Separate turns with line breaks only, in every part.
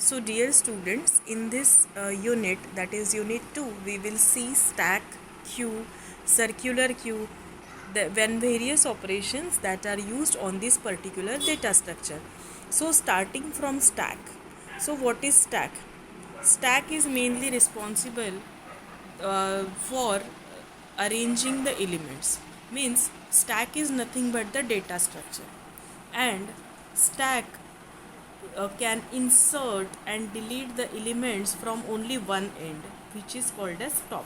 So dear students, in this unit, that is unit 2, we will see stack, queue, circular queue, when various operations that are used on this particular data structure. So starting from stack. So what is stack? Stack is mainly responsible for arranging the elements. Means stack is nothing but the data structure, and stack can insert and delete the elements from only one end, which is called as top.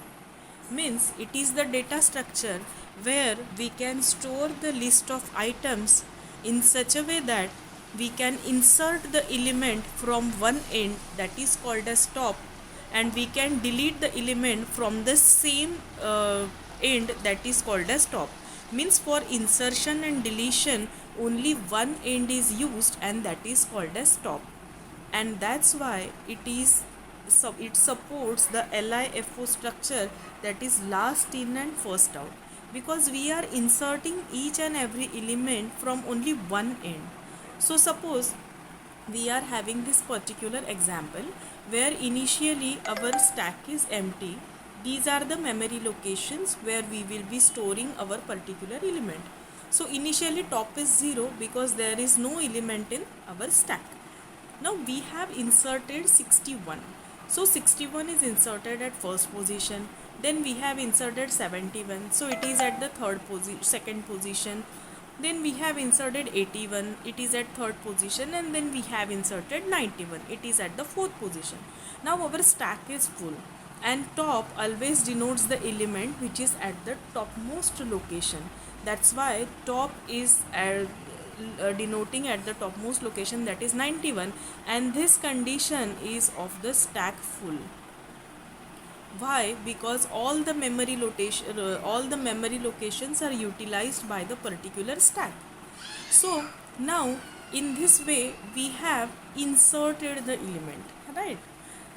Means it is the data structure where we can store the list of items in such a way that we can insert the element from one end, that is called as top, and we can delete the element from the same end, that is called as top. Means for insertion and deletion only one end is used, and that is called as top. And that's why it supports the LIFO structure, that is last in and first out, because we are inserting each and every element from only one end. So suppose we are having this particular example where initially our stack is empty. These are the memory locations where we will be storing our particular element. So initially top is 0 because there is no element in our stack. Now we have inserted 61. So 61 is inserted at first position. Then we have inserted 71. So it is at the second position. Then we have inserted 81. It is at third position. And then we have inserted 91. It is at the fourth position. Now our stack is full. And top always denotes the element which is at the topmost location. That's why top is denoting at the topmost location, that is 91, and this condition is of the stack full. Why? Because all the memory locations are utilized by the particular stack. So now in this way we have inserted the element, right?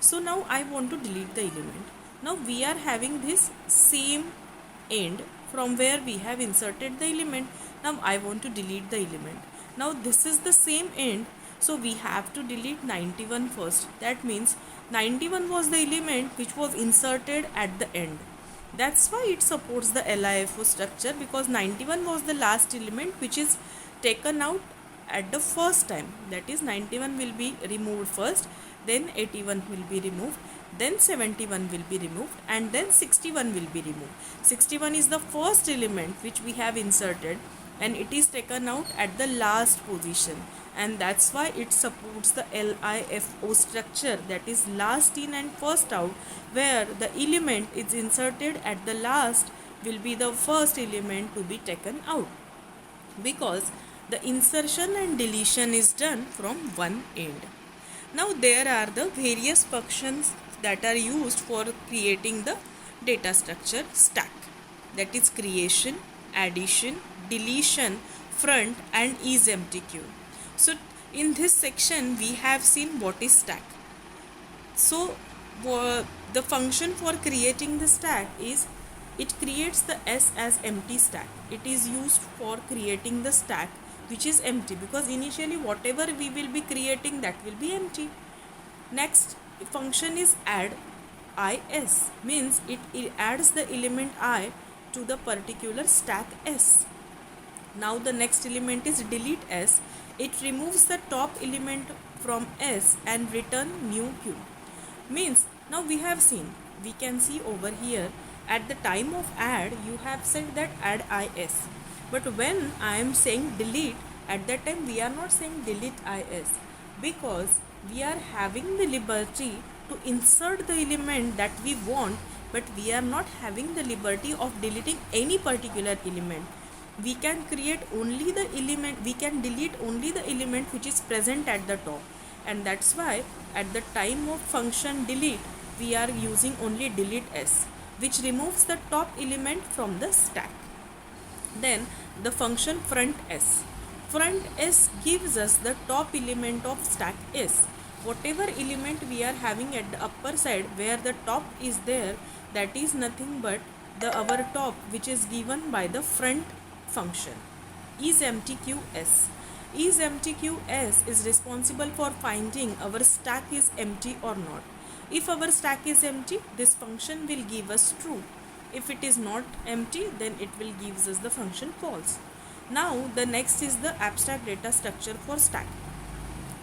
So now I want to delete the element. Now we are having this same end from where we have inserted the element. Now I want to delete the element. Now this is the same end, so we have to delete 91 first. That means 91 was the element which was inserted at the end. That's why it supports the LIFO structure, because 91 was the last element which is taken out at the first time. That is 91 will be removed first, then 81 will be removed, then 71 will be removed, and then 61 will be removed. 61 is the first element which we have inserted, and it is taken out at the last position, and that's why it supports the LIFO structure, that is last in and first out, where the element is inserted at the last will be the first element to be taken out, because the insertion and deletion is done from one end. Now there are the various functions that are used for creating the data structure stack, that is creation, addition, deletion, front, and isEmpty-Queue. So in this section we have seen what is stack. So the function for creating the stack is it creates the S as empty stack. It is used for creating the stack which is empty, because initially whatever we will be creating, that will be empty. Next function is add is, means it adds the element I to the particular stack S. Now the next element is delete S. It removes the top element from S and return new queue. Means now we can see over here at the time of add you have said that add is, but when I am saying delete, at that time we are not saying delete is, because we are having the liberty to insert the element that we want, but we are not having the liberty of deleting any particular element. We can create only the element, we can delete only the element which is present at the top, and that's why at the time of function delete we are using only delete S, which removes the top element from the stack. Then the function front S. Front S gives us the top element of stack S. Whatever element we are having at the upper side where the top is there, that is nothing but our top, which is given by the front function isEmpty-Queue S. Is MTQS is responsible for finding our stack is empty or not. If our stack is empty, this function will give us true. If it is not empty, then it will give us the function false. Now the next is the abstract data structure for stack.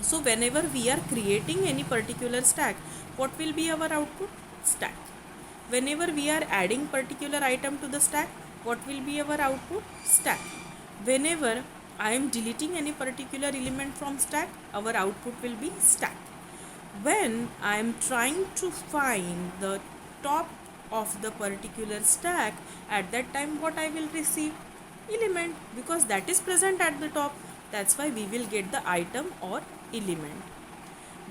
So whenever we are creating any particular stack, what will be our output? Stack. Whenever we are adding particular item to the stack, what will be our output? Stack. Whenever I am deleting any particular element from stack, our output will be stack. When I am trying to find the top of the particular stack, at that time what I will receive? Element, because that is present at the top. That's why we will get the item or element.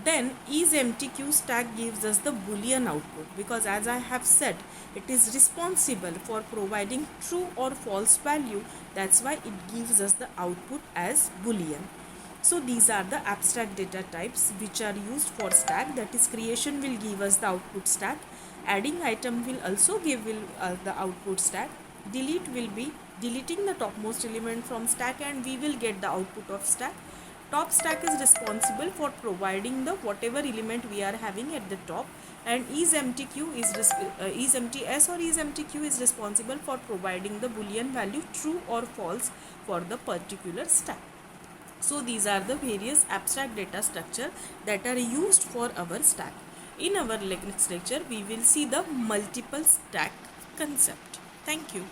Then isMTQ stack gives us the boolean output, because as I have said, it is responsible for providing true or false value. That's why it gives us the output as boolean. So these are the abstract data types which are used for stack. That is, creation will give us the output stack, adding item will also give the output stack, delete will be deleting the topmost element from stack and we will get the output of stack. Top stack is responsible for providing the whatever element we are having at the top, and isMTQ is isMTS or isMTQ is responsible for providing the boolean value true or false for the particular stack. So these are the various abstract data structure that are used for our stack. In our next lecture, we will see the multiple stack concept. Thank you.